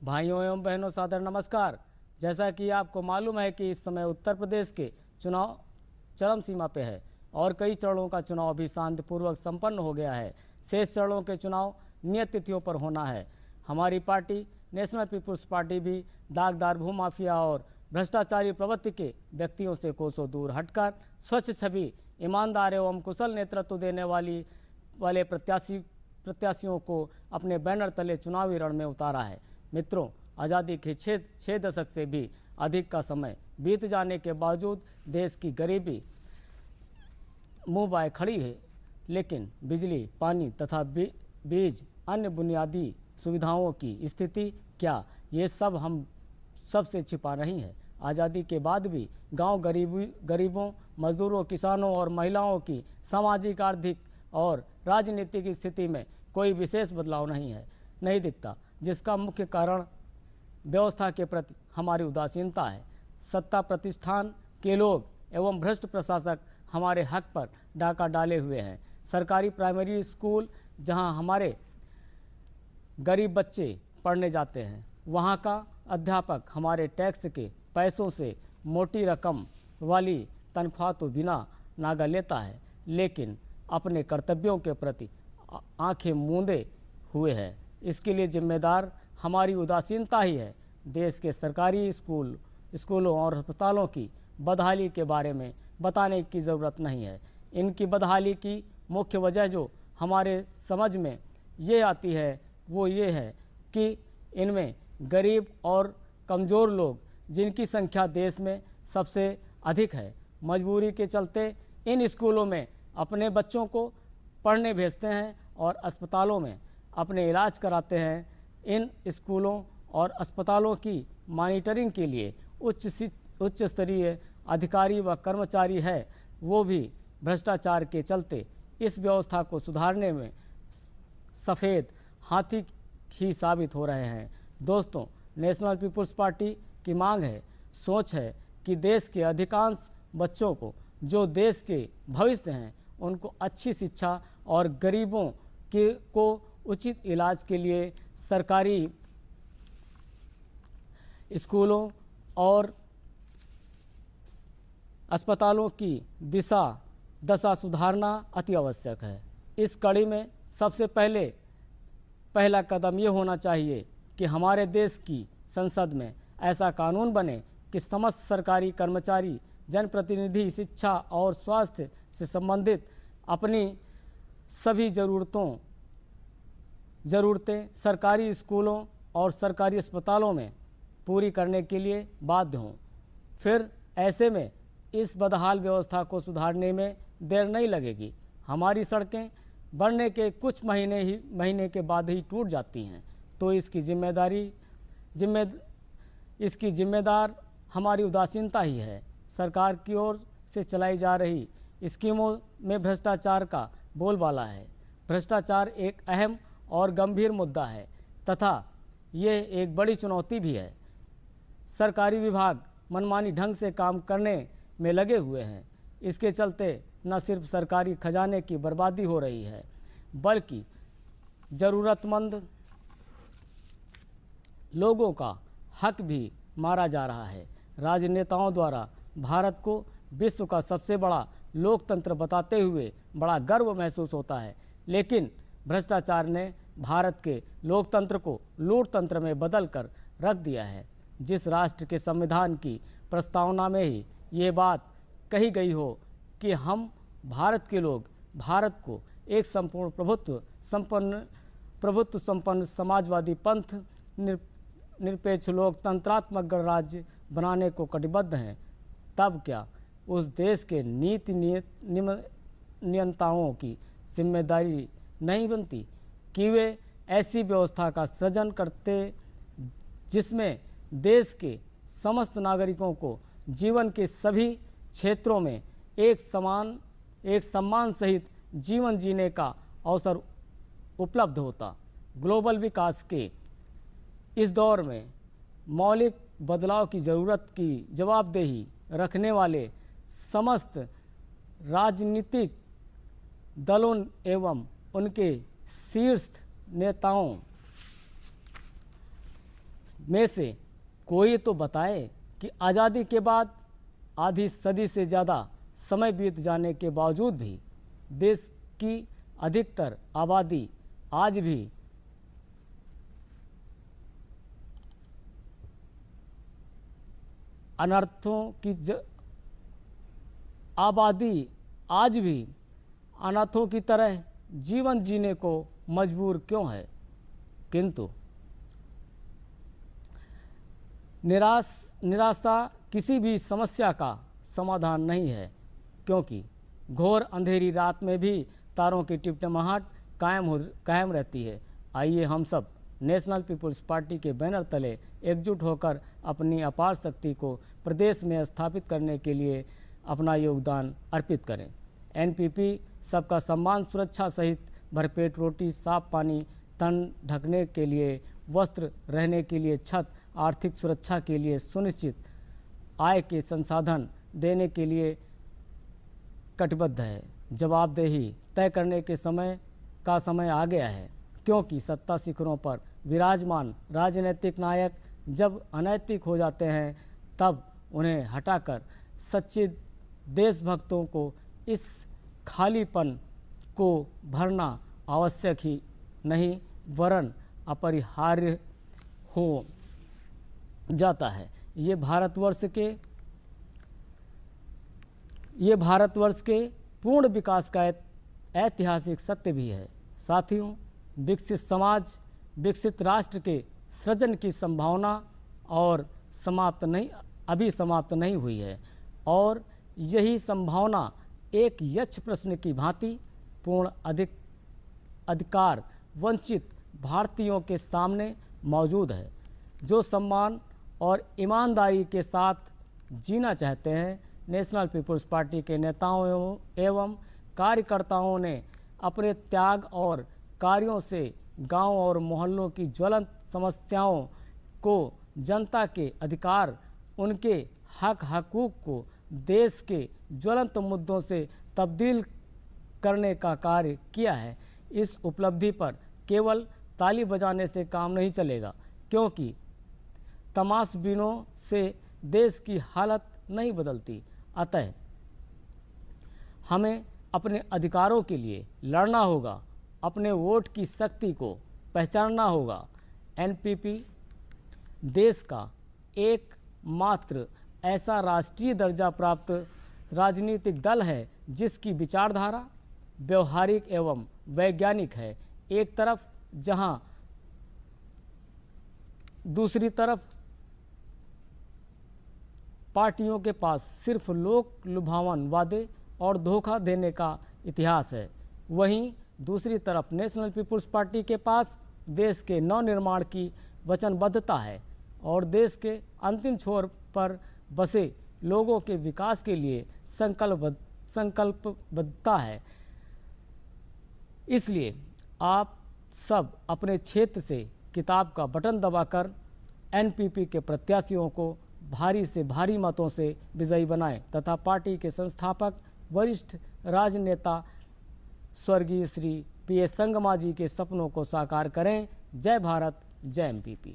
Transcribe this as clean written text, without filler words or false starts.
भाइयों एवं बहनों, सादर नमस्कार। जैसा कि आपको मालूम है कि इस समय उत्तर प्रदेश के चुनाव चरम सीमा पे है और कई चरणों का चुनाव भी शांतिपूर्वक संपन्न हो गया है। शेष चरणों के चुनाव नियत तिथियों पर होना है। हमारी पार्टी नेशनल पीपुल्स पार्टी भी दागदार भूमाफिया और भ्रष्टाचारी प्रवृत्ति के व्यक्तियों से कोसों दूर हटकर स्वच्छ छवि, ईमानदार एवं कुशल नेतृत्व देने वाले प्रत्याशियों को अपने बैनर तले चुनावी रण में उतारा है। मित्रों, आज़ादी के छः दशक से भी अधिक का समय बीत जाने के बावजूद देश की गरीबी मुंह बाए खड़ी है, लेकिन बिजली, पानी तथा बीज, अन्य बुनियादी सुविधाओं की स्थिति क्या, ये सब हम सबसे छिपा नहीं है। आज़ादी के बाद भी गांव गरीबों, मजदूरों, किसानों और महिलाओं की सामाजिक, आर्थिक और राजनीतिक स्थिति में कोई विशेष बदलाव नहीं दिखता, जिसका मुख्य कारण व्यवस्था के प्रति हमारी उदासीनता है। सत्ता प्रतिष्ठान के लोग एवं भ्रष्ट प्रशासक हमारे हक पर डाका डाले हुए हैं। सरकारी प्राइमरी स्कूल जहां हमारे गरीब बच्चे पढ़ने जाते हैं, वहां का अध्यापक हमारे टैक्स के पैसों से मोटी रकम वाली तनख्वाह तो बिना नागा लेता है, लेकिन अपने कर्तव्यों के प्रति आंखें मूंदे हुए है। इसके लिए जिम्मेदार हमारी उदासीनता ही है। देश के सरकारी स्कूलों और अस्पतालों की बदहाली के बारे में बताने की ज़रूरत नहीं है। इनकी बदहाली की मुख्य वजह जो हमारे समझ में ये आती है वो ये है कि इनमें गरीब और कमज़ोर लोग, जिनकी संख्या देश में सबसे अधिक है, मजबूरी के चलते इन स्कूलों में अपने बच्चों को पढ़ने भेजते हैं और अस्पतालों में अपने इलाज कराते हैं। इन स्कूलों और अस्पतालों की मॉनिटरिंग के लिए उच्च स्तरीय अधिकारी व कर्मचारी है, वो भी भ्रष्टाचार के चलते इस व्यवस्था को सुधारने में सफ़ेद हाथी ही साबित हो रहे हैं। दोस्तों, नेशनल पीपुल्स पार्टी की मांग है, सोच है कि देश के अधिकांश बच्चों को, जो देश के भविष्य हैं, उनको अच्छी शिक्षा और गरीबों को उचित इलाज के लिए सरकारी स्कूलों और अस्पतालों की दशा सुधारना अति आवश्यक है। इस कड़ी में सबसे पहला कदम ये होना चाहिए कि हमारे देश की संसद में ऐसा कानून बने कि समस्त सरकारी कर्मचारी, जनप्रतिनिधि शिक्षा और स्वास्थ्य से संबंधित अपनी सभी ज़रूरतें सरकारी स्कूलों और सरकारी अस्पतालों में पूरी करने के लिए बाध्य हों। फिर ऐसे में इस बदहाल व्यवस्था को सुधारने में देर नहीं लगेगी। हमारी सड़कें बनने के कुछ महीने के बाद ही टूट जाती हैं, तो इसकी जिम्मेदार हमारी उदासीनता ही है। सरकार की ओर से चलाई जा रही स्कीमों में भ्रष्टाचार का बोलबाला है। भ्रष्टाचार एक अहम और गंभीर मुद्दा है तथा ये एक बड़ी चुनौती भी है। सरकारी विभाग मनमानी ढंग से काम करने में लगे हुए हैं। इसके चलते न सिर्फ सरकारी खजाने की बर्बादी हो रही है, बल्कि ज़रूरतमंद लोगों का हक भी मारा जा रहा है। राजनेताओं द्वारा भारत को विश्व का सबसे बड़ा लोकतंत्र बताते हुए बड़ा गर्व महसूस होता है, लेकिन भ्रष्टाचार ने भारत के लोकतंत्र को लूटतंत्र में बदल कर रख दिया है। जिस राष्ट्र के संविधान की प्रस्तावना में ही ये बात कही गई हो कि हम भारत के लोग भारत को एक संपूर्ण प्रभुत्व संपन्न समाजवादी पंथ, निरपेक्ष लोकतंत्रात्मक गणराज्य बनाने को कटिबद्ध हैं, तब क्या उस देश के नीति नियंताओं की जिम्मेदारी नहीं बनती कि वे ऐसी व्यवस्था का सृजन करते जिसमें देश के समस्त नागरिकों को जीवन के सभी क्षेत्रों में एक सम्मान सहित जीवन जीने का अवसर उपलब्ध होता। ग्लोबल विकास के इस दौर में मौलिक बदलाव की ज़रूरत की जवाबदेही रखने वाले समस्त राजनीतिक दलों एवं उनके शीर्ष नेताओं में से कोई तो बताए कि आज़ादी के बाद आधी सदी से ज़्यादा समय बीत जाने के बावजूद भी देश की अधिकतर आबादी आज भी आबादी आज भी अनाथों की तरह जीवन जीने को मजबूर क्यों है। किंतु निराशा किसी भी समस्या का समाधान नहीं है, क्योंकि घोर अंधेरी रात में भी तारों की टिमटिमाहट कायम रहती है। आइए हम सब नेशनल पीपुल्स पार्टी के बैनर तले एकजुट होकर अपनी अपार शक्ति को प्रदेश में स्थापित करने के लिए अपना योगदान अर्पित करें। एनपीपी सबका सम्मान सुरक्षा सहित भरपेट रोटी, साफ पानी, तन ढकने के लिए वस्त्र, रहने के लिए छत, आर्थिक सुरक्षा के लिए सुनिश्चित आय के संसाधन देने के लिए कटिबद्ध है। जवाबदेही तय करने के समय आ गया है, क्योंकि सत्ता शिखरों पर विराजमान राजनीतिक नायक जब अनैतिक हो जाते हैं तब उन्हें हटाकर सच्चे देशभक्तों को इस खालीपन को भरना आवश्यक ही नहीं वरन अपरिहार्य हो जाता है। ये भारतवर्ष के पूर्ण विकास का ऐतिहासिक सत्य भी है। साथियों, विकसित समाज, विकसित राष्ट्र के सृजन की संभावना और अभी समाप्त नहीं हुई है, और यही संभावना एक यक्ष प्रश्न की भांति पूर्ण अधिकार वंचित भारतीयों के सामने मौजूद है, जो सम्मान और ईमानदारी के साथ जीना चाहते हैं। नेशनल पीपुल्स पार्टी के नेताओं एवं कार्यकर्ताओं ने अपने त्याग और कार्यों से गांव और मोहल्लों की ज्वलंत समस्याओं को, जनता के अधिकार, उनके हकूक़ को देश के ज्वलंत मुद्दों से तब्दील करने का कार्य किया है। इस उपलब्धि पर केवल ताली बजाने से काम नहीं चलेगा, क्योंकि तमाशबीनों से देश की हालत नहीं बदलती। अतः हमें अपने अधिकारों के लिए लड़ना होगा, अपने वोट की शक्ति को पहचानना होगा। एनपीपी देश का एकमात्र ऐसा राष्ट्रीय दर्जा प्राप्त राजनीतिक दल है जिसकी विचारधारा व्यवहारिक एवं वैज्ञानिक है, एक तरफ, जहां दूसरी तरफ पार्टियों के पास सिर्फ लोक लुभावन वादे और धोखा देने का इतिहास है। वहीं दूसरी तरफ नेशनल पीपुल्स पार्टी के पास देश के नवनिर्माण की वचनबद्धता है और देश के अंतिम छोर पर बसे लोगों के विकास के लिए संकल्पबद्धता है। इसलिए आप सब अपने क्षेत्र से किताब का बटन दबाकर एनपीपी के प्रत्याशियों को भारी से भारी मतों से विजयी बनाएं तथा पार्टी के संस्थापक वरिष्ठ राजनेता स्वर्गीय श्री पी.एस. संगमा जी के सपनों को साकार करें। जय भारत, जय एनपीपी।